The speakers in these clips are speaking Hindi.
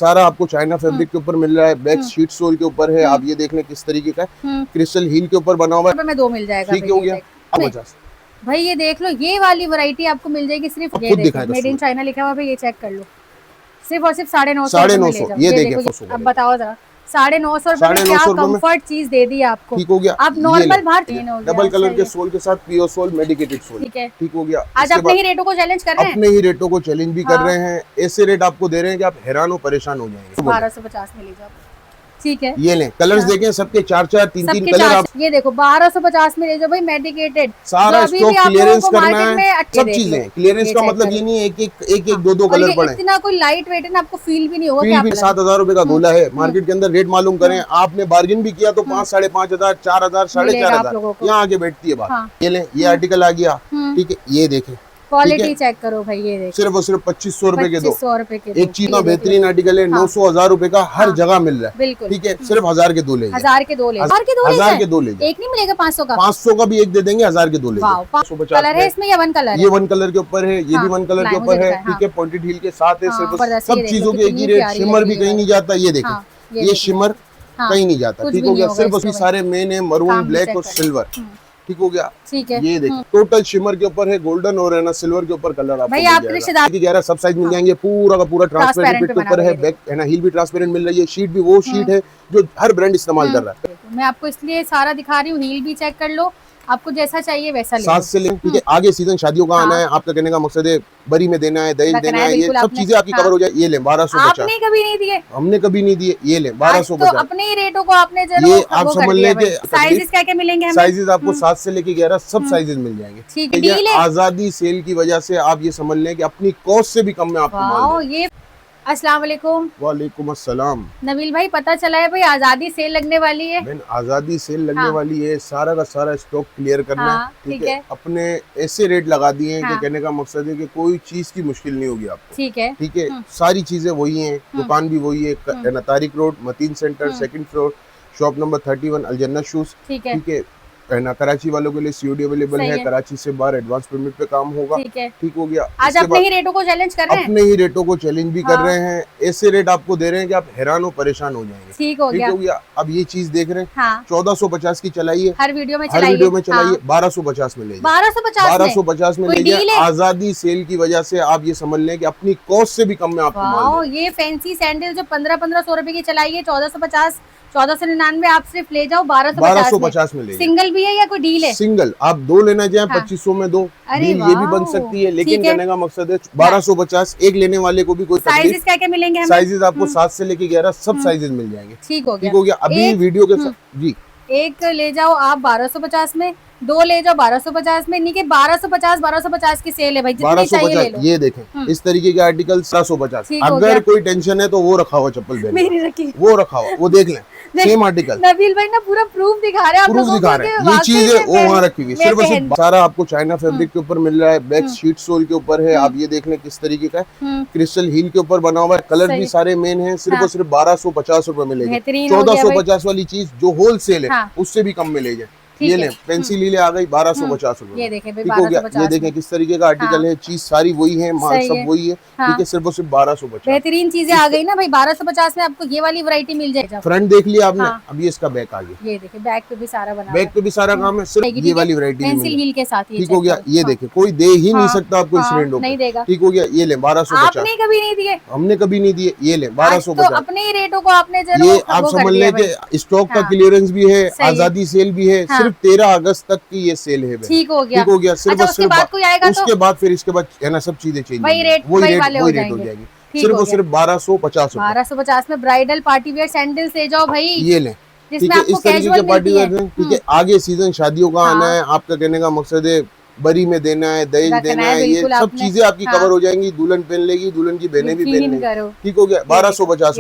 सारा आपको चाइना फैब्रिक के ऊपर मिल रहा है, बैक शीट सोल के ऊपर है। आप ये देख लें किस तरीके का है, क्रिस्टल हील के ऊपर बना हुआ है। में 2 मिल जाएगा। ठीक हो गया। 50 भाई ये देख लो, ये वाली वैरायटी आपको मिल जाएगी सिर्फ मेड इन चाइना लिखा हुआ है, ये चेक कर लो, सिर्फ और सिर्फ 950 ये देखिए। अब बताओ जरा 950 रुपए में क्या कंफर्ट चीज दे दी आपको। ठीक हो गया। आप नॉर्मल बाहर डबल कलर के सोल के साथ पियोर सोल मेडिकेटेड सोल। ठीक है, ठीक हो गया। आज अपने ही रेटों को चैलेंज कर रहे हैं, अपने ही रेटों को चैलेंज भी कर रहे हैं। ऐसे रेट आपको दे रहे हैं कि आप हैरान हो परेशान हो जाएंगे। 1250 में ले जाओ। ठीक है, ये लें, कलर्स देखें सबके 4-4 3-3 कलर। आप ये देखो 1250 में ले जाओ भाई, मेडिकेटेड सारा स्टॉक क्लियरेंस करना है। सब चीजें क्लियरेंस का मतलब ये नहीं है एक 2 कलर पड़े। इतना कोई लाइट वेट है ना, आपको फील भी नहीं होगा। 7,000 रुपए का गोला है, मार्केट के अंदर रेट मालूम करें। आपने बार्गेन भी किया तो 5, 5,500, 4,000, 4,500 यहाँ आगे बैठती है बात। ये लें, ये आर्टिकल आ गया। ठीक है, ये देखें क्वालिटी चेक करो भाई, ये देखो सिर्फ और सिर्फ 2500 रुपए के दो। 2500 रुपए के एक चीज ना बेहतरीन आर्टिकल है। 900 1000 रुपए का हर जगह मिल रहा है। बिल्कुल ठीक है, सिर्फ 1000 के 2 ले। 1000 के 2 ले। 1000 के 2 ले। एक नहीं मिलेगा 500 का। 500 का भी एक दे देंगे, 1000 के 2 ले। 550 कलर है इसमें या 1 कलर? ये 1 कलर के ऊपर है, ये भी 1 कलर के ऊपर है। ठीक है, पॉइंटेड हील के साथ है। सिर्फ सब चीजों के एक ही रेट। शिमर भी कहीं नहीं जाता। ये देखें, ये शिमर कहीं नहीं जाता। ठीक हो गया। सिर्फ उसमें सारे मेन है, मरून, ब्लैक और सिल्वर। ठीक हो गया। ठीक है, ये देखिए टोटल शिमर के ऊपर है, गोल्डन और है ना सिल्वर के ऊपर कलर आपको भाई आपके रिश्तेदार 11 सब साइज मिल जाएंगे। पूरा का पूरा ट्रांसपेरेंट के ऊपर है। बैक है ना, हील भी ट्रांसपेरेंट मिल रही है। शीट भी वो शीट है जो हर ब्रांड इस्तेमाल कर रहा है। मैं आपको इसलिए सारा दिखा रही हूँ, हील भी चेक कर लो, आपको जैसा चाहिए वैसा ले। 7 से ले। ठीक है, आगे सीजन शादियों का आना है। आपका कहने का मकसद है बरी में देना है, दहेज देना है, ये सब चीजें आपकी कवर हो जाए। ये ले 1250। आपने कभी नहीं दिए, हमने कभी नहीं दिए। ये ले 1250। अपने ही रेटों को आपने ये आप समझ लें कि साइजेस क्या क्या मिलेंगे। साइजेस आपको 7 से लेके 11 सब साइजेस मिल जाएंगे। ठीक है, आजादी सेल की वजह से आप ये समझ लें कि अपनी कॉस्ट से भी कम में आपको माल ये। अस्सलाम वालेकुम। वालेकुम अस्सलाम। नबील भाई पता चला है भाई आजादी सेल लगने वाली है। बहन आजादी सेल लगने वाली है, सारा का सारा स्टॉक क्लियर करना है। ठीक है, अपने ऐसे रेट लगा दिए हैं कि कहने का मकसद है कि कोई चीज की मुश्किल नहीं होगी आपको। ठीक है, ठीक है, सारी चीजें वही हैं, दुकान भी वही है। Tariq road, Mateen center, 2nd floor, shop number 31, Aljannat shoes. ठीक है ना, कराची वालों के लिए सीओडी अवेलेबल है। कराची से बाहर एडवांस पेमेंट पे काम होगा। ठीक हो गया। आज अपने ही रेटों को चैलेंज कर रहे हैं। अपने ही रेटों को चैलेंज भी कर रहे हैं। ऐसे रेट आपको दे रहे हैं कि आप हैरान हो परेशान हो जाएंगे। ठीक हो गया। अब ये चीज देख रहे हैं, 1450 की चलाइए, हर वीडियो में चलाइए। 1250 में ले 1250 में ले। आजादी सेल की वजह से आप ये समझ लें कि अपनी कॉस्ट से भी कम में आपको ये फैंसी सैंडल जो 1500 रुपए की चलाइए, 1450, 1499 आप सिर्फ ले जाओ 1250 में ले। सिंगल भी है या कोई डील है? सिंगल आप 2 लेना चाहें 2500 में 2 डील ये भी बन सकती है। लेकिन कहने का मकसद है 1250 एक लेने वाले को भी कोई साइजेस क्या क्या मिलेंगे? साइजेस आपको 7 से लेके 11 सब साइजेस मिल जाएंगे। ठीक हो गया। अभी वीडियो के साथ जी एक ले जाओ आप 1250 में, 2 ले जाओ 1250 में, नहीं कि 1250 की सेल है भाई, जितनी चाहिए ले लो। ये देखें इस तरीके के आर्टिकल 750। अगर कोई टेंशन है तो वो रखा हुआ चप्पल वो रखा हुआ, वो देख लें। सेम आर्टिकल नबील भाई ना पूरा प्रूफ दिखा रहे हैं, प्रूफ दिखा रहे हैं। ये चीज है वो वहाँ रखी हुई, सिर्फ सारा आपको चाइना फैब्रिक के ऊपर मिल रहा है। बैक शीट सोल के ऊपर है। आप ये देख लें किस तरीके का है, क्रिस्टल हील के ऊपर बना हुआ है। कलर भी सारे मेन है। सिर्फ और सिर्फ 1250 रुपए मिलेगी। 1450 वाली चीज जो होल सेल है उससे भी कम मिलेगी। ये लें, पेंसिल लीले आ गई 1250 रुपए। ये देखें भाई, ठीक हो गया। ये देखें किस तरीके का आर्टिकल है, चीज सारी वही है, माल सब वही है। ठीक है, सिर्फ और सिर्फ 1250। बेहतरीन चीजें आ गई ना भाई, 1250 में आपको ये वाली वैरायटी मिल जाएगी। फ्रंट देख लिया आपने, अभी इसका बैक आ गया। ये देखिए बैक पे भी सारा बना, बैक पे भी सारा काम है। सिर्फ ये वाली वैरायटी पेंसिल हील के साथ। ठीक हो गया। ये देखे कोई दे ही नहीं सकता आपको इस रेंज में, नहीं देगा। ठीक हो गया। ये ले 1250। आपने कभी नहीं दिए, हमने कभी नहीं दिए। ये ले 1250। अपने ही रेटों को आपने ये आप समझ लें कि स्टॉक का क्लियरेंस भी है, आजादी सेल भी है। सिर्फ 13 अगस्त तक की ये सेल है। ठीक हो गया। सिर्फ उसके बाद फिर इसके बाद है ना सब चीजें चेंज, वही रेट हो जाएगी। सिर्फ और सिर्फ 1250 में ब्राइडल पार्टी वेयर सैंडल्स ले जाओ भाई। ये ले, ठीक है, इस तरीके के पार्टी वेयर है। ठीक है, आगे सीजन शादियों का आना है। आपका कहने का मकसद है बरी में देना है, दहेज देना है, ये सब चीजें आपकी कवर हो जाएंगी। दुल्हन पहन लेगी, दुल्हन की बहनें भी पहन लेंगी। ठीक हो गया। 1250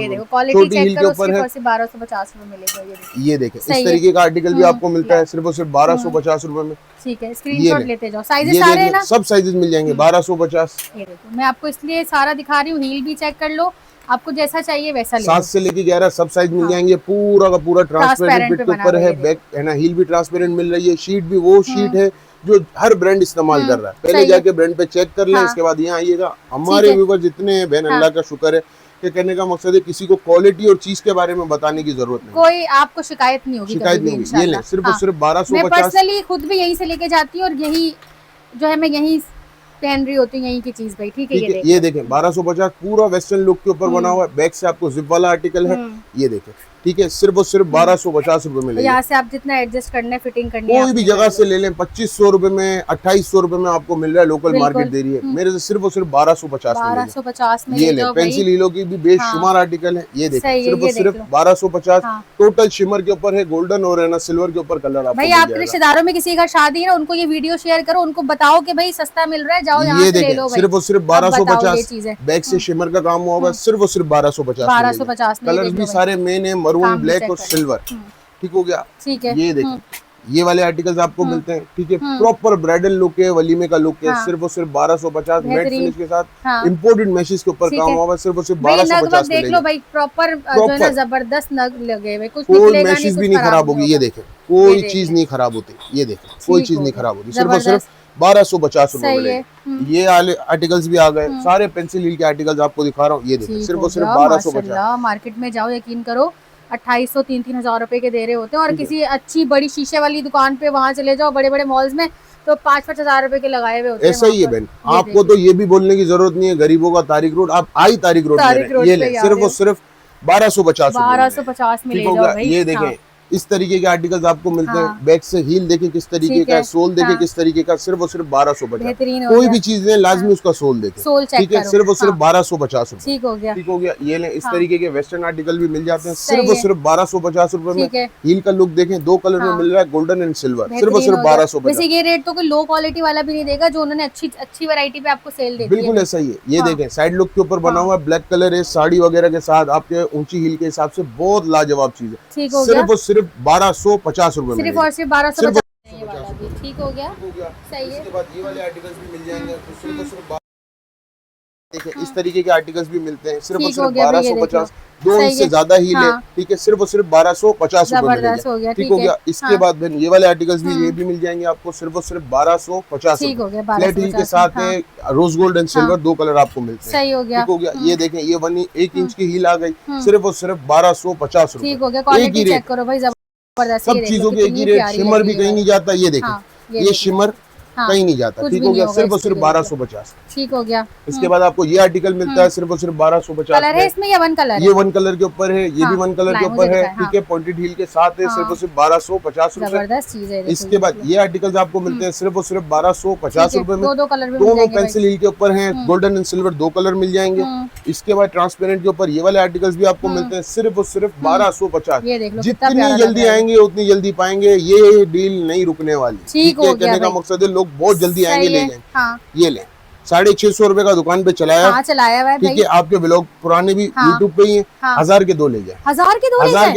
छोटी हील के ऊपर है, 1250 में मिलेगा। ये देखें इस तरीके का आर्टिकल भी आपको मिलता है सिर्फ और सिर्फ 1250 रुपए में। ठीक है, स्क्रीनशॉट लेते जाओ। साइजेस सारे हैं ना, सब साइजेस मिल जाएंगे। 1250। ये देखो मैं आपको इसलिए सारा दिखा रही हूँ, हील भी चेक कर लो, आपको जैसा चाहिए वैसा ले। 7 से लेके 11 सब साइज मिल जाएंगे। पूरा का पूरा ट्रांसपेरेंट के ऊपर है। बैक है ना, हील भी ट्रांसपेरेंट मिल रही है। शीट भी वो शीट है जो हर ब्रांड इस्तेमाल कर रहा है। पहले जाके ब्रांड पे चेक कर लें, इसके बाद यहाँ आइएगा। हमारे व्यूवर जितने हैं बहन, अल्लाह का शुक्र है कि कहने का मकसद है किसी को क्वालिटी और चीज के बारे में बताने की जरूरत नहीं, कोई आपको शिकायत नहीं होगी, शिकायत नहीं होगी। ये लें सिर्फ और सिर्फ 1250। मैं पर्सनली खुद भी यहीं से लेके जाती हूँ और यही जो है मैं यहीं पहन रही होती हूँ यहीं की चीज भाई। ठीक है, ये देखें 1250 पूरा वेस्टर्न लुक के ऊपर बना हुआ है। बैक से आपको जिप वाला आर्टिकल है, ये देखें। ठीक है, सिर्फ और सिर्फ 1250 रुपए में। यहाँ से आप जितना एडजस्ट करना है, फिटिंग करनी है, कोई भी जगह से ले लें। 2500 रुपए में, 2800 रुपए में आपको मिल रहा है, लोकल मार्केट दे रही है। मेरे से सिर्फ और सिर्फ 1250 में ये ले। पेंसिल हीलो की भी बेशुमार आर्टिकल है, ये देखिए सिर्फ और सिर्फ 1250। टोटल शिमर के ऊपर है, गोल्डन और है ना सिल्वर के ऊपर कलर। भाई आपके रिश्तेदारों में किसी का शादी है, उनको ये वीडियो शेयर करो, उनको बताओ कि भाई सस्ता मिल रहा है, जाओ यहाँ से ले लो। सिर्फ और सिर्फ 1250। बैक से शिमर का काम हुआ होगा, सिर्फ और सिर्फ 1250। कलर भी सारे मेन है, मरून, ब्लैक और सिल्वर। ठीक हो गया। ठीक है, ये देखें ये वाले आर्टिकल्स आपको मिलते हैं। ठीक है, प्रॉपर ब्राइडल लुक है, वलीमे का लुक है। सिर्फ और सिर्फ 1250 मैट फिनिश के साथ इंपोर्टेड मैशेस के ऊपर काम हुआ है। सिर्फ और सिर्फ 1250 में देख लो भाई, प्रॉपर जो है ना जबरदस्त नग लगे हुए, कुछ कोई मैशेस भी नहीं खराब होगी। ये देखें कोई चीज नहीं खराब होती, ये देखें कोई चीज नहीं खराब होती। सिर्फ और सिर्फ 1250 रुपए में। ये आर्टिकल्स भी आ गए, सारे पेंसिल हील के आर्टिकल्स आपको दिखा रहा हूँ। ये देखिए सिर्फ और सिर्फ 1250। मार्केट में जाओ, यकीन करो 2800-3-3 हजार रुपए के दे रहे होते हैं, और किसी अच्छी बड़ी शीशे वाली दुकान पे वहाँ चले जाओ, बड़े बड़े मॉल्स में, तो 5-5 हजार रुपए के लगाए हुए होते हैं। ऐसा ही है बहन, आपको तो ये भी बोलने की जरूरत नहीं है गरीबों का तारिक रोड। आप आई तारिक रोड ये ले, सिर्फ और सिर्फ 1250 में ले जाओ भाई। ये देखें इस तरीके के आर्टिकल्स आपको मिलते हैं। बैक से हील देखें किस तरीके का है, सोल देखें किस तरीके का, सिर्फ और सिर्फ 1250। कोई भी चीज लें लाजमी उसका सोल देखें। ठीक है, सिर्फ और सिर्फ 1250 रुपए। ठीक हो गया, ठीक हो गया। ये लें इस तरीके के वेस्टर्न आर्टिकल भी मिल जाते हैं, सिर्फ और सिर्फ 1250 रुपए में। हील का लुक देखें, 2 कलर में मिल रहा है, गोल्डन एंड सिल्वर। सिर्फ और सिर्फ 1250। ये रेट तो कोई लो क्वालिटी वाला भी नहीं देगा, जो उन्होंने अच्छी वैरायटी पे आपको सेल दी है। बिल्कुल ऐसा ही है। ये देखें साइड लुक के ऊपर बना हुआ है, ब्लैक कलर है, साड़ी वगैरह के साथ आपके ऊंची हील के हिसाब से बहुत लाजवाब चीज है। सिर्फ और सिर्फ 1250 रुपए में। सिर्फ और सिर्फ 1250। ठीक हो गया, सही है। इसके बाद ये वाले आर्टिकल्स भी मिल जाएंगे, सिर्फ और सिर्फ देखिए इस तरीके के आर्टिकल्स भी मिलते हैं, सिर्फ और सिर्फ 1250। 2 इंच से ज्यादा हील है। ठीक है, सिर्फ और सिर्फ 1250 रुपए में। ठीक हो गया। इसके बाद बहन ये वाले आर्टिकल्स भी ये भी मिल जाएंगे आपको, सिर्फ और सिर्फ 1250 रुपए। फ्लैट हील के साथ है, rose gold and silver 2 colour आपको मिलते हैं। सही हो गया। ठीक हो गया। ये देखें ये 1 इंच की हील आ गई, सिर्फ और सिर्फ 1250 रुपए। ठीक हो गया। क्वालिटी चेक करो भाई, सब चीजों के एक ही रेट। शिमर भी कहीं नहीं जाता। ये देखें ये शिमर कहीं नहीं जाता। ठीक हो गया, सिर्फ और सिर्फ 1250। ठीक हो गया। इसके बाद आपको ये आर्टिकल मिलता है सिर्फ और सिर्फ 1250। कलर है इसमें या 1 कलर? ये 1 कलर के ऊपर है, ये भी 1 कलर के ऊपर है। ठीक है, पॉइंटेड हील के साथ है, सिर्फ और सिर्फ 1250 रुपए। जबरदस्त चीज है। इसके बाद ये आर्टिकल्स आपको मिलते हैं सिर्फ और सिर्फ 1250 रुपए में। 2 कलर दोनों पेंसिल हील के ऊपर हैं, गोल्डन एंड सिल्वर 2 कलर मिल जाएंगे। इसके बाद ट्रांसपेरेंट के ऊपर ये वाले आर्टिकल्स भी आपको मिलते हैं सिर्फ और सिर्फ 1250। जितनी जल्दी आएंगे उतनी जल्दी पाएंगे, ये डील नहीं रुकने वाली। ठीक है, कहने का मकसद है लोग बहुत जल्दी आएंगे ले लें। ये लें 650 रुपए का दुकान पे चलाया हुआ है। ठीक है, आपके ब्लॉग पुराने भी यूट्यूब पे ही है। 1000 के 2 ले जाए। 1000 के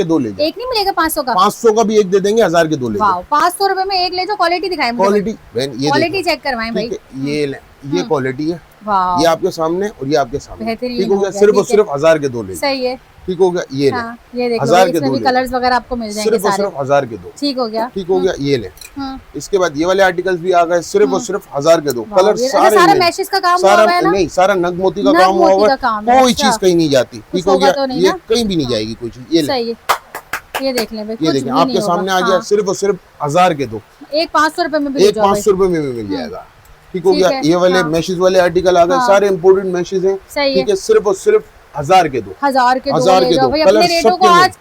2 ले जाए। एक नहीं मिलेगा 500 का? 500 का भी एक दे देंगे, 1000 के 2 ले जाए। 500 रुपए में एक ले जाओ। क्वालिटी दिखाएं, क्वालिटी चेक करवाएं भाई। ये क्वालिटी है, ये आपके सामने और ये आपके सामने। ठीक हो गया, सिर्फ और सिर्फ 1000 के 2 ले जाए। सही है। ठीक हो गया। ये ये देखो 1000 के 2 कलर्स वगैरह आपको मिल जाएंगे, सिर्फ और सिर्फ 1000 के 2। ठीक हो गया। ठीक हो गया। ये ले। इसके बाद ये वाले आर्टिकल्स भी आ गए, सिर्फ और सिर्फ 1000 के 2 कलर। सारा मैशेस का काम हुआ है ना? नहीं, सारा नग मोती का काम हुआ है, कोई चीज कहीं नहीं जाती। ठीक हो गया, ये कहीं भी नहीं जाएगी कोई चीज। ये ले, ये देख लें भाई, ये देखें आपके सामने आ गया, सिर्फ और सिर्फ 1000 के 2। एक 500 रुपए में भी, एक 500 रुपए में भी मिल जाएगा। ठीक हो गया। ये वाले मैशेस वाले आर्टिकल आ गए, सारे इम्पोर्टेड मैशेस हैं। ठीक है, सिर्फ और सिर्फ 1000 के 2। 1000 के 2 भाई। अपने रेटों को आज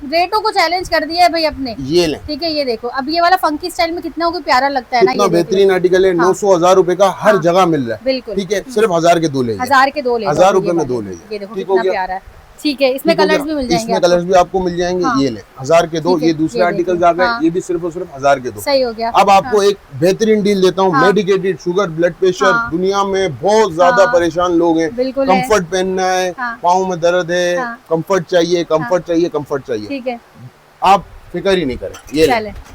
रेटों को चैलेंज कर दिया है भाई अपने। ये ले। ठीक है, ये देखो अब ये वाला फंकी स्टाइल में कितना प्यारा लगता है ना। कितना बेहतरीन आर्टिकल है। 900-1000 रुपए का हर जगह मिल रहा है। बिल्कुल। ठीक है, सिर्फ 1000 के 2 ले। 1000 के 2 ले। 1000 रुपए में 2 ले। ये देखो कितना प्यारा है। ठीक है, इसमें कलर्स भी मिल जाएंगे। इसमें कलर्स भी आपको मिल जाएंगे। ये ले 1000 के 2। ये दूसरे आर्टिकल्स आ गए, ये भी सिर्फ और सिर्फ 1000 के 2। सही हो गया। अब आपको एक बेहतरीन डील देता हूँ। मेडिकेटेड शुगर, ब्लड प्रेशर, दुनिया में बहुत ज्यादा परेशान लोग हैं। कंफर्ट पहनना है, पाँव में दर्द है, कंफर्ट चाहिए, कंफर्ट चाहिए, कंफर्ट चाहिए। ठीक है, आप फिक्र ही नहीं करें। ये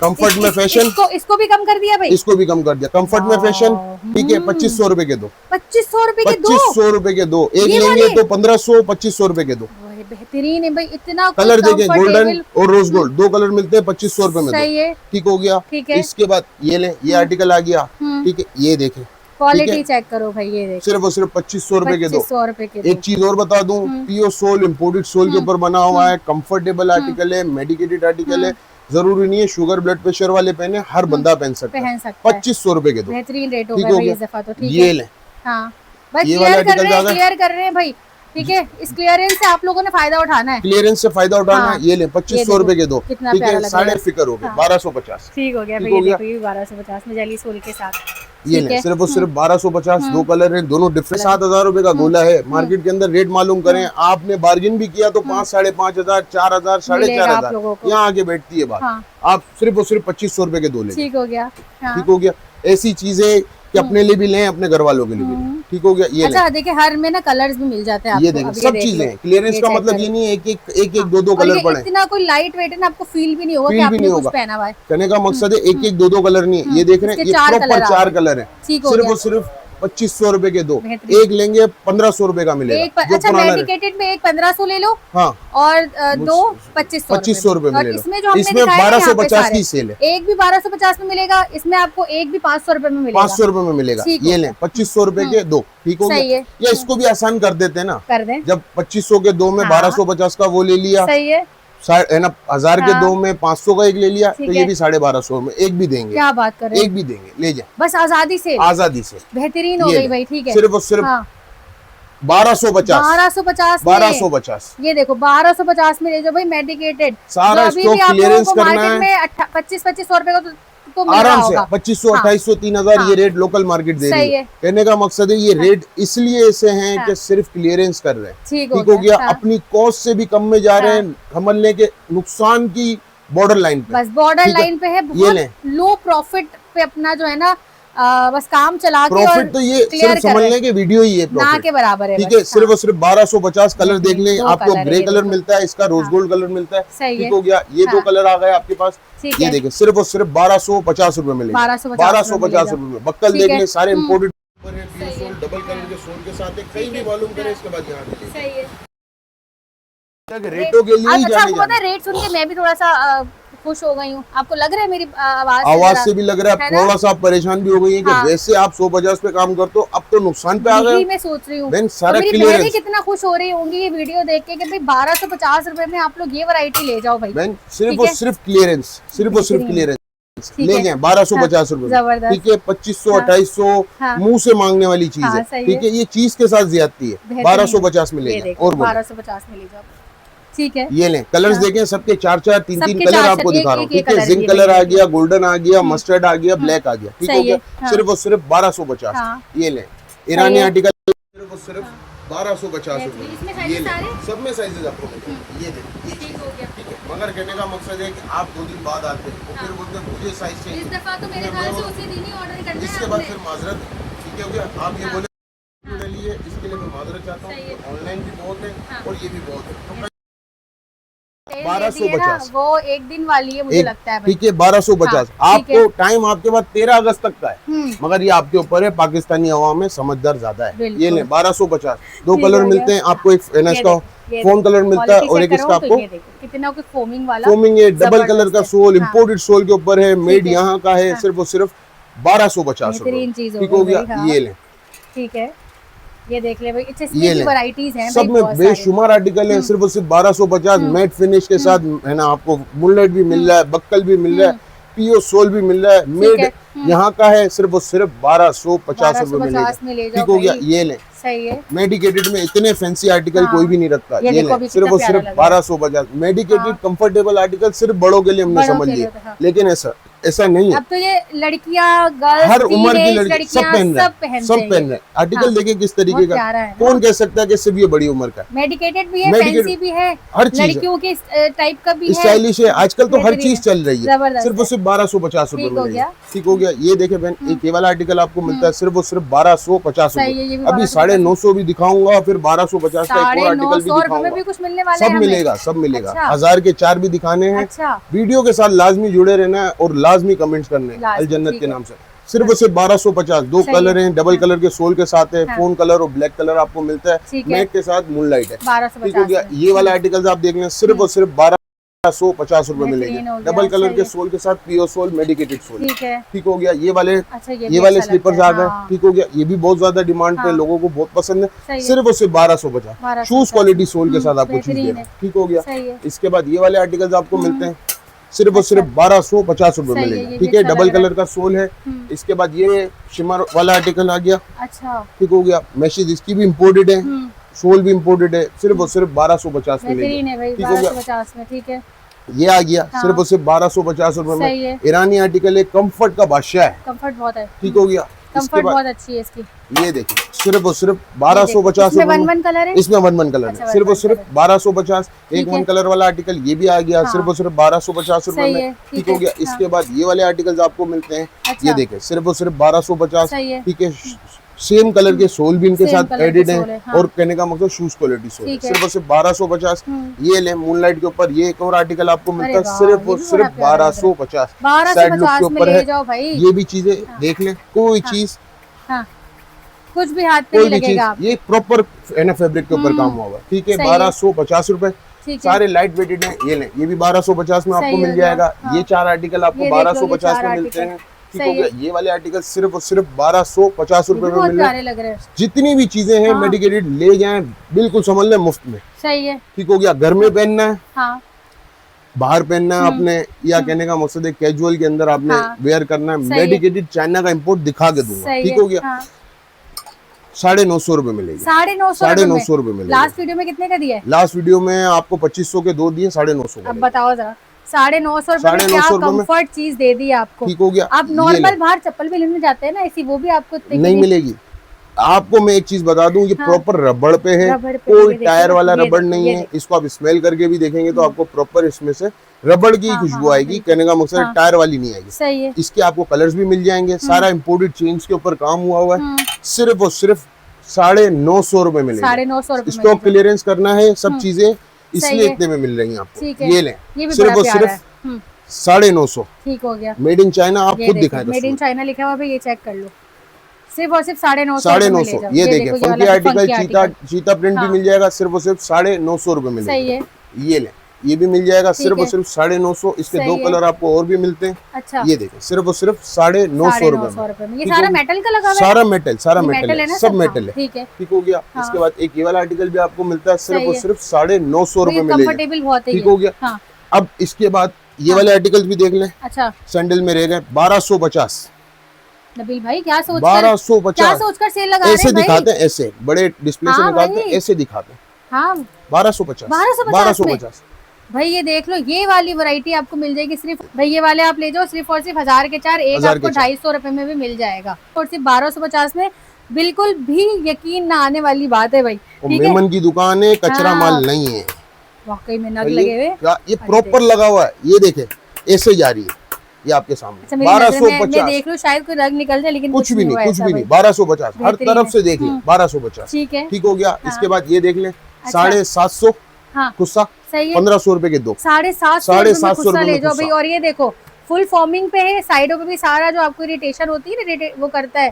कंफर्ट में फैशन, इसको भी कम कर दिया भाई। इसको भी कम कर दिया। कंफर्ट में फैशन। ठीक है, 2500 रुपए के 2। 2500 रुपए के 2। 2500 रुपए के 2। एक लेंगे तो 1500, 2500 रुपए के 2। बेहतरीन है भाई, इतना कलर देखें, गोल्डन और रोज गोल्ड 2 कलर मिलते हैं 2500 रुपए में। सही है। ठीक हो गया। ठीक है। इसके बाद ये ले, ये आर्टिकल आ गया। ठीक है, ये देखें क्वालिटी चेक करो भाई, ये देखो सिर्फ और सिर्फ 2500 रुपए के दो। 2500 रुपए के एक चीज और बता दूं, पीओ सोल इम्पोर्टेड सोल के ऊपर बना हुआ है, कंफर्टेबल आर्टिकल है, मेडिकेटेड आर्टिकल है। जरूरी नहीं है शुगर ब्लड प्रेशर वाले पहने, हर बंदा पहन सकता है। 2500 रुपए के दो, बेहतरीन रेट ठीक होगा हो भाई गया। इस दफा तो, ठीक ये है। लें, हाँ भाई ये वाला आर्टिकल क्लियर कर रहे हैं भाई, ठीक है। इस क्लियरेंस से आप लोगों ने फायदा उठाना है, क्लियरेंस से फायदा उठाना है। ये लें 2500 रुपए के दो, कितना ठीक प्यारा है। लग साढ़े रहा है। फिकर हो गए, हाँ। 1250। ठीक हो गया ठीक भाई, हो ये गया। देखो ये 1250 में जेली सोल के साथ, ये ठीक लें है। सिर्फ और सिर्फ 1250। दो कलर हैं, दोनों डिफरेंट। 7000 रुपए का गोला है। मार्केट के अंदर रेट मालूम करें, आपने बार्गेन भी किया तो 5, 5500, 4000, मिलेगा आप 4500 लोगों को। यहाँ आगे बैठती है बात। हाँ। आप सिर्फ और सिर्फ 2500 रुपए के दो लें, ठीक हो गया। हाँ। ठीक हो गया। ऐसी चीजें कि अपने लिए भी लें, अपने घर वालों के लिए भी लें, ठीक हो गया। ये अच्छा देखिए, हर में ना कलर्स भी मिल जाते हैं ये आपको। देखें, अब सब देख चीजें लो। हैं। क्लियरेंस का चेक मतलब करो। ये नहीं है एक एक दो और कलर ये पड़े। इतना कोई लाइट वेट है ना, आपको फील भी नहीं होगा कि फील भी आपने नहीं कुछ होगा। पहना हुआ है। कहने का मकसद है एक दो कलर नहीं है। ये देख रहे हैं, इसके ये 4 प्रॉपर कलर आ 4 गए। कलर है। ठीक हो सिर्फ गया। और सिर्फ 2500 रुपए के दो। बेहतरीन। एक लेंगे 1500 रुपए का मिलेगा। जो अच्छा पुराना मेडिकेटेड में एक 1500 ले लो, हाँ और दो 2500 रुपए और मिलेगा। इसमें जो हमने इसमें दिखाया ना यहाँ पे 1250 सारे, की सेल है। एक भी 1250 में मिलेगा, इसमें आपको एक भी 500 रुपए में मिलेगा। 500 रुपए में मिलेगा। ठीक ये हो लें 2500 रुपए के दो, ठीक हो सही गया। है। या इसको भी आसान कर देते हैं ना, कर दें, जब 2500 के दो में हाँ। 1250 का वो ले लिया, सही है। है ना, 1000 के हाँ। दो में 500 का एक ले लिया, ठीक तो ये है। भी 1250 में एक भी देंगे। क्या बात कर रहे हैं, एक भी देंगे, ले जाए बस आजादी से, आजादी से। बेहतरीन हो ये गई ले। भाई, ठीक है। सिर्फ और सिर्फ हाँ। 1250 1250 1250 ये देखो 1250 में ले जाओ भाई, मेडिकेटेड। सारा अभी स्टॉक भी आप लोगों क्लियरेंस को करना मार्केट है। में 2500 रुपए का तो मिल रहा आराम से होगा। 2500, हाँ। 2800, 3000 हाँ। ये रेट लोकल मार्केट दे रही सही है। है। कहने का मकसद है ये रेट इसलिए ऐसे हैं हाँ। कि सिर्फ क्लियरेंस कर रहे हैं, ठीक ठीक हो गया। हाँ। अपनी कॉस्ट से भी कम में जा रहे हैं, समझने के नुकसान की बॉर्डर लाइन पे। बस बॉर्डर ठीक है। लाइन पे है, ये लें। बहुत लो प्रॉफिट पे अपना जो है ना, बस काम चला के और प्रॉफिट तो ये क्लियर सिर्फ कर रहे समझने के वीडियो ही है हैं। ना प्रॉफिट, के बराबर है, ठीक बस। है। सिर्फ और सिर्फ 1250 कलर देख लें, दो आपको कलर है, ग्रे ये कलर देखो। मिलता है, इसका रोज हाँ। गोल्ड कलर मिलता है, सही ठीक है। हो गया। ये दो हाँ। कलर आ गए आपके पास। ठीक ये है। देखिए सिर्फ और सिर्फ 1250 रुपए मिलेगा। 1250 रुपए में बक्कल ठीक देख है। लें, सारे इम्पोर्टेड सही है। डबल कलर के सोल के साथ है। कहीं भी मालूम करें, इसके बाद यहाँ पे सही है। रेटों के लिए ही अच्छा, जाने आपको पता है जाना। रेट सुन के मैं भी थोड़ा सा खुश हो गई हूँ। आपको लग रहा है मेरी आवाज से भी लग रहा है है ना? थोड़ा सा आप परेशान भी हो गई है कि हाँ। वैसे आप 150 पे काम करते हो, अब तो नुकसान पे आ यही गए। मैं सोच रही हूँ। बहन, तो सारा मेरी क्लियरेंस। बहनें कितना खुश हो रही होंगी ये वीडियो देख के कि भाई 1250 रुपए में आप लोग ये वैरायटी ले जाओ भाई। बहन सिर्फ ठीक और है। सिर्फ क्लियरेंस, सिर्फ और सिर्फ बेहतरीन। क्लियरेंस ठीक ले है। जाए 1250 रुपए में, जबरदस्त। ठीक है। 2500, हाँ। 2800 हाँ। मुंह से मांगने वाली चीज हाँ, है, सही ठीक है। है। ये चीज के साथ ज्यादती है। बेहतरीन। 1250 में ले ये जाए। देखो और बोलो। 1250 में ले जाओ, ठीक है। ये लें कलर्स हाँ। देखें, सबके 4-4, 3-3 सबके कलर 4-4 आपको दिखा रहा हूँ, एक ठीक है। कलर जिंक ये कलर देखिए। आ गया, गोल्डन आ गया, मस्टर्ड आ गया, ब्लैक आ गया, ठीक हो सही गया। है। हाँ। सिर्फ और सिर्फ 1250। हाँ। ये लें ईरानी है। आर्टिकल, सिर्फ और सिर्फ 1250 इसमें रुपए। साइजेस ये लें, सारे? सब में साइजेस आपको मिलेंगे। ये देखिए, ठीक हो गया। ठीक है। मगर कहने का मकसद है कि आप 2 दिन बाद आते हैं और फिर बोलते हैं मुझे साइज इस चाहिए, दफा तो मेरे ख्याल से उसी दिन ही ऑर्डर करना है इसके बाद आपने। फिर माजरत, ठीक है हो गया। आप ये बोले मेरे लिए, इसके लिए मैं माजरत चाहता सही है। हूँ। ऑनलाइन भी बहुत है हाँ। और ये भी बहुत है, तो सेल 1250 दे दी है ना, वो एक दिन वाली है मुझे एक, लगता है भाई। ठीक है 1250। हाँ, ठीक आपको टाइम आपके पास 13 अगस्त तक का है, हम्म, मगर ये आपके ऊपर है। पाकिस्तानी हवा में समझदार ज्यादा है। बिल्कुल। ये लें 1250, दो ठीक कलर हो मिलते गया। हैं आपको। एक ये इसका देखो, ये फोन देखो। कलर मिलता है क्वालिटी और चेक एक इसका करो तो आपको ये देखो, कितना कुछ फोमिंग वाला, फोमिंग है, डबल जबरदस्त कलर का है। सोल, हाँ। इम्पोर्टेड सोल के ऊपर है, मेड है। यहाँ का है। हाँ। सिर्फ और सिर्फ 1250 बेहतरीन रुपए, चीज ठीक हो गया। भाई, हाँ। ये लें, ठीक है। ये देख ले भाई, इसमें ये भी लें। वैरायटीज हैं सब भाई, में बहुत सारी। बेशुमार आर्टिकल है। सिर्फ और सिर्फ 1250 मैट फिनिश के साथ है ना। आपको बुलेट भी मिल रहा है, बक्कल भी मिल रहा है, पीओ सोल भी मिल रहा है, मेड है। यहाँ का है। सिर्फ और सिर्फ 1250 रुपए में 1250 में ले मिलेगा, जाओ ठीक हो गया। भाई। ये लें, सही है। मेडिकेटेड में इतने फैंसी आर्टिकल हाँ। कोई भी नहीं रखता। ये ये देखो लें, अभी सिर्फ कितना और प्यारा सिर्फ लग रहा है। 1250। मेडिकेटेड हाँ। कंफर्टेबल आर्टिकल सिर्फ बड़ों के लिए हमने बड़ों समझ के लिया, लिए तो हाँ। लेकिन ऐसा नहीं है। अब तो ये लड़कियां, गर्ल्स, हर उम्र की टीनेज लड़की सब लड़कियां पहन रहे सब हैं, सब पहन रहे हैं। आर्टिकल हाँ। देखें किस तरीके बहुत का, प्यारा है ना। कौन कह सकता है कि सिर्फ ये बड़ी उम्र का है। मेडिकेटेड भी है, Medicated- फैंसी भी है, हर चीज है। लड़कियों के टाइप का भी है, स्टाइलिश है। आजकल तो हर बेहतरीन चीज है। चल रही है। जबरदस्त सिर्फ और सिर्फ 1250 रुपए ठीक में हो मिलेगा, गया। ठीक हो गया। ये देखे बहन, एक ये वाला आर्टिकल आपको मिलता है सिर्फ और सिर्फ 1250 सही है, ये रुपए। भी अभी 1250 950 भी दिखाऊंगा, फिर 1250 का एक और आर्टिकल भी 950 रुपए में दिखाऊंगा। भी कुछ मिलने वाला है सब हमें। मिलेगा, सब मिलेगा। अच्छा। 1000 के 4 भी दिखाने हैं। अच्छा, वीडियो के साथ लाजमी जुड़े रहना है और लाजमी कमेंट्स करने हैं लाजमी, अल जन्नत ठीक के है। नाम से। सिर्फ और सिर्फ 1250। दो सही कलर है। हैं, डबल कलर के सोल के साथ है, हाँ। फोन कलर और ब्लैक कलर आपको मिलता है, ठीक है। मैट के साथ मूनलाइट है, ठीक हो 1250 गया। में। ये वाला आर्टिकल आप देख लें, सिर्फ और सिर्फ 12 150 मिलेंगे। बेहतरीन हो गया, डबल कलर सही के है। सोल के साथ पियो सोल मेडिकेटेड सोल। ठीक है। ठीक हो गया। ये वाले अच्छा ये वाले अच्छा स्लीपर्स लगता आ है, गए। हाँ। ठीक हो गया। ये भी बहुत ज्यादा डिमांड पे हाँ। लोगों को बहुत पसंद है। सही है। सिर्फ और सिर्फ 1250 1250 शूज क्वालिटी सोल के साथ आपको चीज बेहतरीन देना। है। ठीक हो गया। सही है। इसके बाद ये वाले आर्टिकल्स आपको मिलते हैं सिर्फ और सिर्फ 1250 रुपए सही है, मिलेगा। ये ठीक भी है। अच्छा डबल लग रहा है। कलर का सोल है। इसके बाद ये शिमर वाला आर्टिकल आ गया। अच्छा ठीक हो गया। मैशेज इसकी भी इम्पोर्टेड है, सोल भी इम्पोर्टेड है। सिर्फ और सिर्फ 1250 में बेहतरीन है मिलेगा। भाई, ठीक हो गया। 1250 में। ठीक है। ये आ गया हाँ। सिर्फ और सिर्फ 1250 रुपए सही में। है। ईरानी आर्टिकल है, कंफर्ट का बादशाह है। कंफर्ट बहुत है। ठीक हो गया। इसके कंफर्ट बाद बहुत अच्छी है इसकी। ये देखिए सिर्फ और सिर्फ 1250 इसमें रुपए में। 1 कलर है। इसमें 1 कलर अच्छा, है। सिर्फ और 1 सिर्फ कलर। 1250। एक ठीक है। 1 कलर वाला आर्टिकल ये भी आ गया। हाँ। सिर्फ और सिर्फ 1250 रुपए सही में। है, ठीक ठीक हो है। गया। हाँ। इसके बाद ये वाले आर्टिकल्स आपको मिलते हैं। अच्छा। ये देखें सिर्फ और सिर्फ 1250। सही है। ठीक है। सेम कलर के सोल भी इनके सेम साथ कलर के एडिड सोल है। है, हाँ। और कहने का मतलब शूज क्वालिटी सोल है। ठीक है। सिर्फ और सिर्फ 1250। ये ले मूनलाइट के ऊपर ये एक और आर्टिकल आपको मिलता है वाह, सिर्फ ये और भी सिर्फ बड़ा प्यारा लग रहा है। 1250। 1250 साइड लुक के में ऊपर ले है। जाओ भाई। ये भी चीजें देख लें, कोई चीज हाँ, कुछ भी हाथ पे कोई नहीं भी चीज लगेगा आप। ये प्रॉपर फैब्रिक के ऊपर काम हुआ हुआ है। ठीक है। सही है। 1250 रुपए। ठीक है। सारे लाइट वेटेड हैं। ये लें, ये भी 1250 में आपको सही मिल हो गया, जाएगा। हाँ। ये 4 आर्टिकल आपको ये देख लो, ये 1250 4 में मिलते आर्टिकल। हैं। ठीक सही हो गया। है। ये वाले आर्टिकल सिर्फ और सिर्फ 1250 ये रुपए भी में बहुत मिल रहे प्यारे हैं। लग रहे हैं। जितनी भी चीजें हैं हाँ। मेडिकेटेड ले जाएं, बिल्कुल समझ लें मुफ्त में। सही है। ठीक हो गया। घर में पहनना है, हाँ बाहर पहनना है अपने, या कहने का मकसद है कैजुअल के अंदर आपने हाँ। वेयर करना है, सही है। मेडिकेटेड चाइना का इंपोर्ट दिखा के दूंगा। सही ठीक है। हो गया। हाँ। 950 रुपए मिलेगी। 950 950 रुपए मिलेगा। लास्ट वीडियो में कितने का दिया है? लास्ट वीडियो में आपको 2500 के 2 दिए, 950 अब का। बताओ जरा, 950 रुपए में क्या 950 रुपए में कंफर्ट चीज दे दी आपको। ठीक हो गया। आप ये नॉर्मल ले। बाहर चप्पल भी लेने जाते हैं ना, ऐसी वो भी आपको इतने की नहीं मिलेगी आपको। मैं एक चीज बता दूं, ये हाँ। प्रॉपर रबड़ पे है, रबड़ पे, कोई ये देखो, टायर वाला ये रबड़ देखो, नहीं ये है। देखो। इसको आप स्मेल करके भी देखेंगे तो आपको प्रॉपर इसमें से रबड़ की हाँ, खुशबू हाँ, आएगी। बिल्कुल। कहने का मकसद हाँ। टायर वाली नहीं आएगी। सही है। इसके आपको कलर्स भी मिल जाएंगे। सारा इम्पोर्टेड चेन्स के ऊपर काम हुआ हुआ है। सिर्फ और सिर्फ 950 रुपए मिलेगा। 950 रुपए में स्टॉक क्लियरेंस करना है, सब चीजें सही इसलिए है। इतने में मिल रही हैं आपको। ठीक है। ये लें ये भी सिर्फ बड़ा और प्यारा है। सिर्फ 950। ठीक हो गया। Made in China. आप ये खुद देखो, दिखाएं मेड इन चाइना लिखा हुआ है, ये चेक कर लो। सिर्फ और सिर्फ 950 950। ये देखिए फंकी आर्टिकल, चीता प्रिंट भी हाँ। मिल जाएगा। सिर्फ और सिर्फ 950 रुपए मिलेगा। सही है। ये लें, ये भी मिल जाएगा सिर्फ और है। सिर्फ 950। इसके सही 2 है। कलर आपको और भी मिलते हैं। अच्छा, ये देखें सिर्फ और सिर्फ 950 रुपए 950 रुपए में। ये ठीक सारा हो गया। मेटल का लगा हुआ है? सारा मेटल, सारा ये मेटल है है, ना सब हाँ, मेटल है। ठीक है। ठीक हो गया। हाँ। इसके बाद एक ये वाला आर्टिकल भी आपको मिलता है सिर्फ सही और है। सिर्फ 950 रुपए मिलेगा। कंफर्टेबल बहुत है ठीक ये। हो गया। हाँ। अब इसके बाद ये वाले आर्टिकल्स भी देख लें। अच्छा सैंडल में रह गए 1250। नबील भाई, क्या सोचकर 1250 सेल लगा रहे ऐसे हैं भाई? दिखाते हैं, ऐसे बड़े डिस्प्ले से हाँ निकालते हैं, भाई। ऐसे दिखाते हैं। हाँ 1250 1250 भाई, ये देख लो, ये वाली वैरायटी आपको मिल जाएगी सिर्फ भाई, ये वाले आप ले जाओ सिर्फ और सिर्फ 1000 के 4, एक 1000 आपको के 4। 250 रुपए में भी मिल जाएगा। और सिर्फ 1250 में बिल्कुल भी यकीन ना आने वाली बात है भाई। ठीक है, मेमन की दुकान है, कचरा हाँ। माल नहीं है। वाकई में नग ये लगे हुए। क्या ये प्रॉपर लगा हुआ है। ये देखें ऐसे जा रही है, ये आपके सामने। अच्छा, मेरी नजर में मैं 1250 देख लूं, शायद कोई रंग निकल जाए, लेकिन कुछ भी नहीं, हुआ कुछ ऐसा भी भाई। नहीं। 1250 हर बेहतरीन तरफ है। से देख लें 1250। ठीक है। ठीक हो गया। इसके बाद ये देख लें अच्छा। 750 हाँ गुस्सा, सही है। 1500 रुपए के 2। 750 750 रुपए में ले जाओ खुस्सा। भाई। और ये देखो फुल फॉर्मिंग पे है, साइडों पे भी सारा जो आपको इरिटेशन होती है ना, वो करता है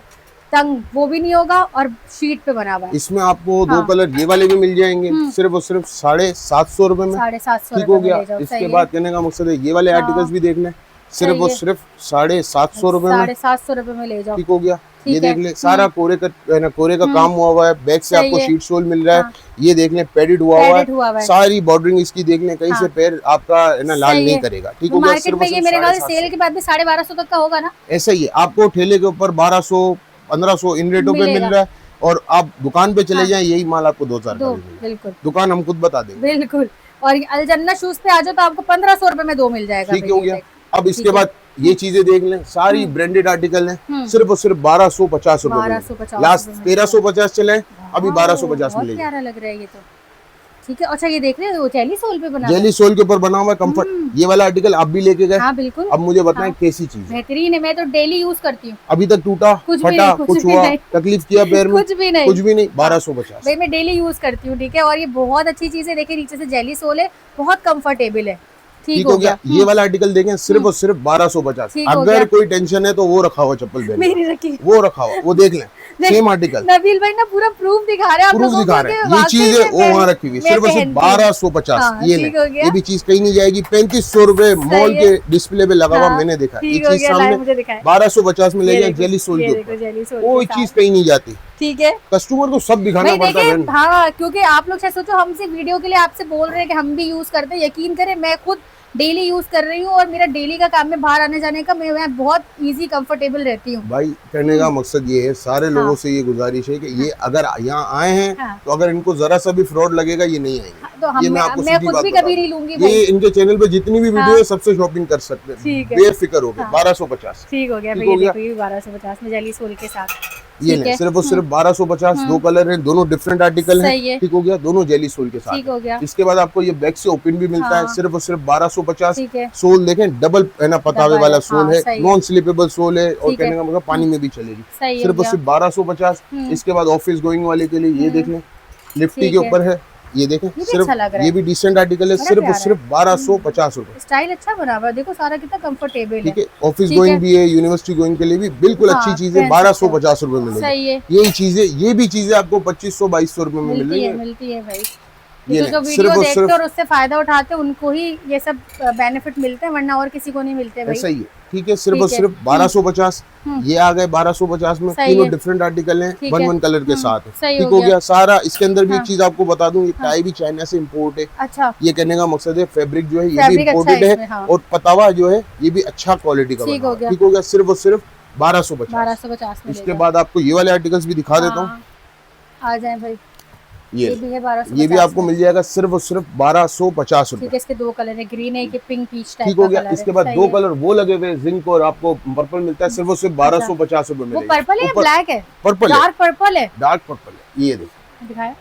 तंग, वो भी नहीं होगा, और शीट पे बना हुआ है। इसमें आपको हाँ। 2 कलर ये वाले भी मिल जाएंगे सिर्फ और सिर्फ 750 रुपए में। 750 ठीक हो रुपए गया। में ले जाओ। इसके सही बाद कहने का मकसद है ये वाले हाँ। आर्टिकल्स भी देख लें सिर्फ सही और है। सिर्फ 750 रुपए में। 750 रुपए में ले जाओ। ठीक हो गया। ठीक ये देख है। लें सारा कोरे का काम हुआ हुआ है। बैक से सही आपको है। शीट सोल मिल रहा है। हाँ। ये देख लें पैडेड हुआ हुआ पैडेड हुआ हुआ है। है। सारी बॉर्डरिंग इसकी देख लें, कहीं से हाँ। पैर आपका है ना लाल सही नहीं है। करेगा। ठीक हो गया। मार्केट में ये मेरे ख्याल से सेल के बाद भी 1250 तक का होगा ना। ऐसा ही है, आपको ठेले के ऊपर 1200 1500 इन रेटों पे मिल मिलेगा। रहा है। और आप दुकान पे चले हाँ। जाएं, यही माल आपको 2000 का दो, भी मिलेगा। बिल्कुल दुकान हम खुद बता देंगे। बिल्कुल। और अलजन्ना शूज पे आ जाओ तो आपको 1500 रुपए में 2 मिल जाएगा। ठीक हो गया। अब इसके ठीक है। बाद ये चीजें देख लें, सारी ब्रांडेड आर्टिकल हैं, सिर्फ और सिर्फ 1250 रुपए 1250 लास्ट रुपए में। 1350 चले, अभी 1250 बहुत मिलेगी। प्यारा लग रहा है ये तो। ठीक है। अच्छा, ये देख रहे हो जेली सोल पे बना हुआ है। जेली सोल के ऊपर बना हुआ है कंफर्ट। ये वाला आर्टिकल आप भी लेके गए। हाँ बिल्कुल, अब मुझे बताएं हाँ। कैसी चीज है। बेहतरीन है। मैं तो डेली यूज करती हूँ। अभी तक टूटा कुछ भी फटा नहीं, कुछ कुछ भी हुआ, नहीं। तकलीफ किया पैर में? कुछ भी नहीं, कुछ भी नहीं। 1250 भाई मैं डेली यूज करती हूँ। ठीक है। और ये बहुत अच्छी चीज है। देखिए नीचे से जेली सोल है, बहुत कंफर्टेबल है। ठीक हो गया। ये वाला आर्टिकल देखें सिर्फ और सिर्फ 1250। ठीक हो गया। अगर कोई टेंशन है तो वो रखा हुआ चप्पल मेरी रखी वो रखा हुआ, वो देख लें। Same article. नबील भाई ना पूरा प्रूफ दिखा रहे हैं आप प्रूफ लोगों दिखा को रहे कि हैं, ये वाकई चीज है में वो वहाँ रखी हुई है, सिर्फ और सिर्फ पहनती हूँ। 1250। हाँ, ये ठीक हो नहीं, गया। ये भी चीज कहीं नहीं जाएगी। 3500 रुपए मॉल है। के डिस्प्ले पे लगा हुआ हाँ, मैंने देखा, ये ठीक हो चीज गया, लाए सामने मुझे दिखाए। 1250 में ले ये जाए देखो, जेली सोल ये के देखो, ऊपर, जेली सोल कोई के चीज साथ। कहीं नहीं जाती। ठीक है कस्टमर को सब दिखाना भाई पड़ता देखिए, है। हाँ क्योंकि आप लोग शायद सोचो हम सिर्फ वीडियो के लिए आपसे बोल रहे हैं कि हम भी यूज करते हैं, यकीन करें मैं खुद डेली यूज कर रही हूँ और मेरा डेली का काम में बाहर आने जाने का मैं बहुत इजी कंफर्टेबल रहती हूँ। भाई कहने का मकसद ये है, सारे लोगों हाँ। से ये गुजारिश है कि ये अगर यहाँ आए हैं हाँ। तो अगर इनको जरा सा भी फ्रॉड लगेगा ये नहीं आएंगे। तो हम ये मैं आपको मैं सीधी खुद बात भी बता कभी दूं। नहीं लूंगी ये भाई। इनके चैनल पे जितनी भी वीडियो हाँ। है सबसे शॉपिंग कर सकते हैं, ठीक है। बेफिक्र हो गए। हाँ। 1250 ठीक हो गया ठीक भाई, हो गया। देखो ये 1250 में जेली सोल के साथ। ये ठीक नहीं, है। सिर्फ और सिर्फ 1250। दो कलर है, दोनों डिफरेंट आर्टिकल सही है। है। ठीक हो गया, दोनों जेली सोल के साथ ठीक हो गया। इसके बाद आपको ये बैक से ओपन भी मिलता है, हाँ। सिर्फ और सिर्फ 1250। ठीक है। सोल देखें, डबल है ना, पतावे डबल वाला है, सोल हाँ, है, सही है। नॉन स्लिपेबल सोल है और ठीक कहने है। का मतलब पानी में भी चलेगी। सही है सिर्फ और भैया। सिर्फ 1250। इसके बाद ऑफिस गोइंग वाले के लिए ये देख लें, लिफ्टी ठीक के है। ऊपर है, ये देखें, भी सिर्फ अच्छा लग रहा है। ये भी डिसेंट आर्टिकल है, बड़ा सिर्फ और प्यारा सिर्फ 1250 रुपए। स्टाइल अच्छा बना हुआ है, देखो सारा कितना कंफर्टेबल है। ठीक है, ऑफिस ठीक गोइंग है। भी है, यूनिवर्सिटी गोइंग के लिए भी बिल्कुल हाँ, अच्छी चीज है। पहन 1250 रुपए मिलेगी। सही है। यही चीजें, ये भी चीजें आपको 2500-2200 रुपए में मिल रही है। मिलती है भाई। ये तो नहीं, जो सिर्फ वीडियो और देखते सिर्फ हैं और उससे फायदा उठाते हैं उनको ही ये सब बेनिफिट मिलते हैं, वरना और किसी को नहीं मिलते भाई। ऐसा ही है। ठीक है, सिर्फ और ठीक है। सिर्फ 1250। ये आ गए 1250 में, सही तीनों है। डिफरेंट आर्टिकल हैं, ठीक वन है। वन कलर के साथ है। सही ठीक हो हो गया। गया सारा। इसके अंदर भी एक हाँ। चीज आपको बता दूं, ये टाई भी चाइना से इम्पोर्ट है। अच्छा, ये कहने का मकसद है फैब्रिक जो है ये भी फैब्रिक अच्छा इम्पोर्टेड है है, इसमें, हाँ। और पतावा जो है ये भी अच्छा क्वालिटी का ठीक बना हो हुआ गया। है। ठीक हो गया, सिर्फ और सिर्फ 1250। 1250 में इसके बाद आपको ये वाले आर्टिकल्स भी दिखा देता हूँ। हाँ, आ जाए भाई। ये ये भी है 1250। ये भी आपको मिल जाएगा सिर्फ और सिर्फ 1250 रुपए। ठीक है, इसके दो कलर है, ग्रीन है, एक पिंक पीच टाइप ठीक हो का गया। कलर इसके है। बाद सही दो है। कलर वो लगे हुए जिंक और आपको पर्पल मिलता है, सिर्फ और सिर्फ 1250 रुपए वो मिलेगा। पर्पल है या ब्लैक है? पर्पल है, डार्क पर्पल है। डार्क पर्पल है, ये देखो। दिखाया।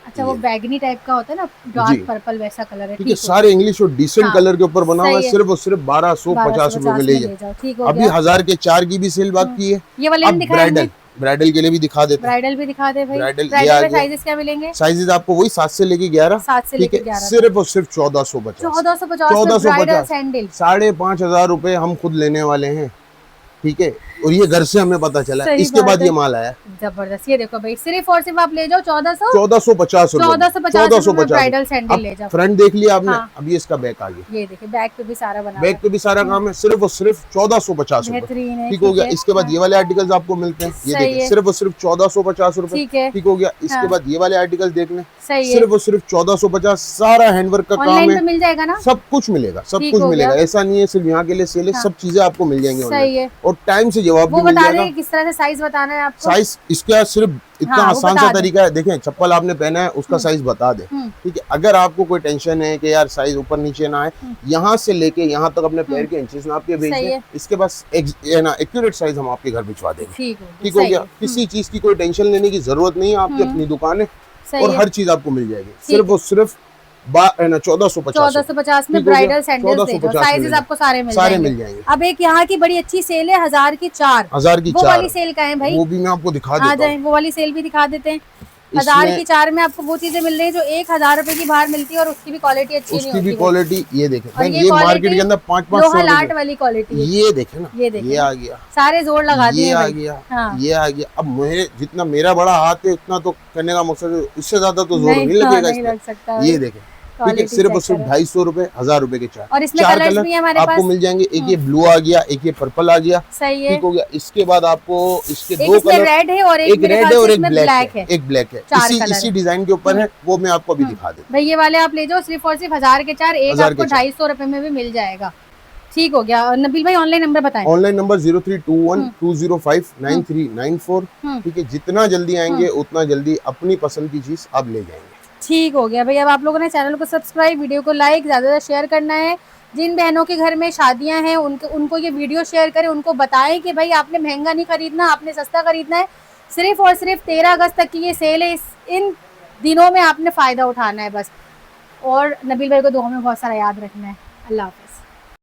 अच्छा, वो ये। बैगनी टाइप का होता है ना, जी। डार्क पर्पल वैसा कलर है। ठीक है, हो सारे इंग्लिश और डिसेंट हाँ, कलर के ऊपर बना हुआ सही है, है। सिर्फ और सिर्फ 1250 रुपए में ले ले जाए। जाओ। ठीक हो अभी गया। 1000 के 4 की भी सेल बाकी है। ये वाले अब नहीं दिखाए ब्राइडल, ब्राइडल के लिए भी दिखा देते हैं। ब्राइडल भी दिखा दे भाई। ब्राइडल ये ब्राइडल आ में गया। साइजेस क्या मिलेंगे? साइजेस आपको वही 7 से लेके 11। 7 से ठीक लेके है, 11 सिर्फ और सिर्फ 1450। 1450 ब्राइडल सैंडल। 5500 रुपए हम खुद लेने वाले हैं। ठीक है, और ये घर से हमें पता चला। सही इसके बात बाद है। ये माल आया जबरदस्त। ये देखो भाई, सिर्फ और सिर्फ आप ले जाओ 1450 1450 रुपए। 1450 में ब्राइडल सैंडल ले जाओ। फ्रंट देख लिया आपने, हाँ। अभी इसका बैक आ गया। ये देखिए, बैक पे भी सारा बना बैक पे भी सारा काम है, सिर्फ और सिर्फ 1450 रुपए। बेहतरीन है। ठीक हो गया। है। इसके बाद ये वाले आर्टिकल्स आपको मिलते हैं, ये सही देखिए, है। सिर्फ और सिर्फ 1450 रुपए। ठीक है। ठीक हो गया। इसके हाँ। बाद ये वाले आर्टिकल देख लें, सही है। सिर्फ और सिर्फ 1450। सारा हैंडवर्क का काम ऑनलाइन पे है, मिल जाएगा ना? सब कुछ मिलेगा, सब ठीक कुछ हो मिलेगा। गया। ऐसा नहीं है सिर्फ यहाँ के लिए सेल है, हाँ। सब चीजें आपको मिल जाएंगी सही ऑनलाइन। है। और टाइम से जवाब वो भी मिल बता जाएगा। दें किस तरह से साइज बताना है आपको? साइज इसका सिर्फ इतना हाँ, वो आसान बता सा दें। तरीका है। देखें, चप्पल आपने पहना है, उसका साइज बता दे। ठीक है, अगर आपको कोई टेंशन है कि यार साइज ऊपर नीचे ना आए, यहाँ से लेके यहाँ तक अपने पैर के इंचेस नाप के भेज सही दें। है। इसके पास एक्यूरेट साइज हम आपके घर भिजवा देंगे। ठीक हो ठीक हो सही गया। है। किसी चीज की कोई टेंशन लेने की जरूरत नहीं है, आपकी अपनी दुकान है सही और है। हर चीज आपको मिल जाएगी। सिर्फ और सिर्फ 1450 1450 में ठीक हो गया। ब्राइडल सैंडल्स ले जाओ। 1450 साइजेस मिल आपको सारे मिल सारे जाएंगे। मिल जाएंगे। अब एक यहाँ की बड़ी अच्छी सेल है, 1000 की 4। 1000 की वो 4, वाली सेल का है भाई, वो भी मैं आपको दिखा आ देता हूँ। जाए। वो वाली सेल भी दिखा देते हैं। 1000 की 4 में आपको वो चीजें मिल रही है जो 1000 रुपए की बाहर मिलती है और उसकी भी क्वालिटी अच्छी नहीं उसकी भी होती। क्वालिटी ये देखें, और ये ये मार्केट quality के अंदर 500 लोहा लाट रुपए। वाली क्वालिटी है। ये देखे ना, ये देखें। ये आ गया, सारे जोड़ लगा दिए ये आ भाई। गया, हाँ। ये आ गया। अब मुझे जितना मेरा बड़ा हाथ है उतना तो करने का मकसद है, इससे ज्यादा तो जोर नहीं हाँ, लगेगा नहीं लग इसमें। सकता ये भाई। देखें, ठीक है, Quality सिर्फ और check सिर्फ करो। 250 रुपए, 1000 रुपए के और इसमें 4 कलर्स कलर भी है हमारे आपको पास। मिल जाएंगे। एक ये ब्लू आ गया, एक ये पर्पल आ गया। सही है। ठीक हो गया। इसके बाद आपको इसके एक 2 इसमें कलर, रेड है और एक मेरे रेड ख्याल है से और एक इसमें ब्लैक है, है। एक ब्लैक है। 4 कलर इसी है। डिजाइन के ऊपर है, वो मैं आपको अभी दिखा देता भाई ये वाले आप ले जाओ, सिर्फ और सिर्फ 1000 के 4। एक 1000 आपको के 4। 250 रुपए में भी मिल जाएगा। ठीक हो गया। और नबील भाई ऑनलाइन नंबर बताएं। हूँ। Online number 032120599394। ठीक है, जितना जल्दी आएंगे उतना जल्दी अपनी पसंद की चीज आप ले जाएंगे। ठीक हो गया भाई। अब आप लोगों ने चैनल को सब्सक्राइब, वीडियो को लाइक, ज़्यादा शेयर करना है। जिन बहनों के घर में शादियां हैं उनको ये वीडियो शेयर करें, उनको बताएं कि भाई आपने महंगा नहीं खरीदना, आपने सस्ता खरीदना है। सिर्फ और सिर्फ 13 अगस्त तक की ये सेल है। इन दिनों में आपने फ़ायदा उठाना है बस। और नबील भाई को दुआ में बहुत सारा याद रखना है। अल्लाह हाफ़िज़।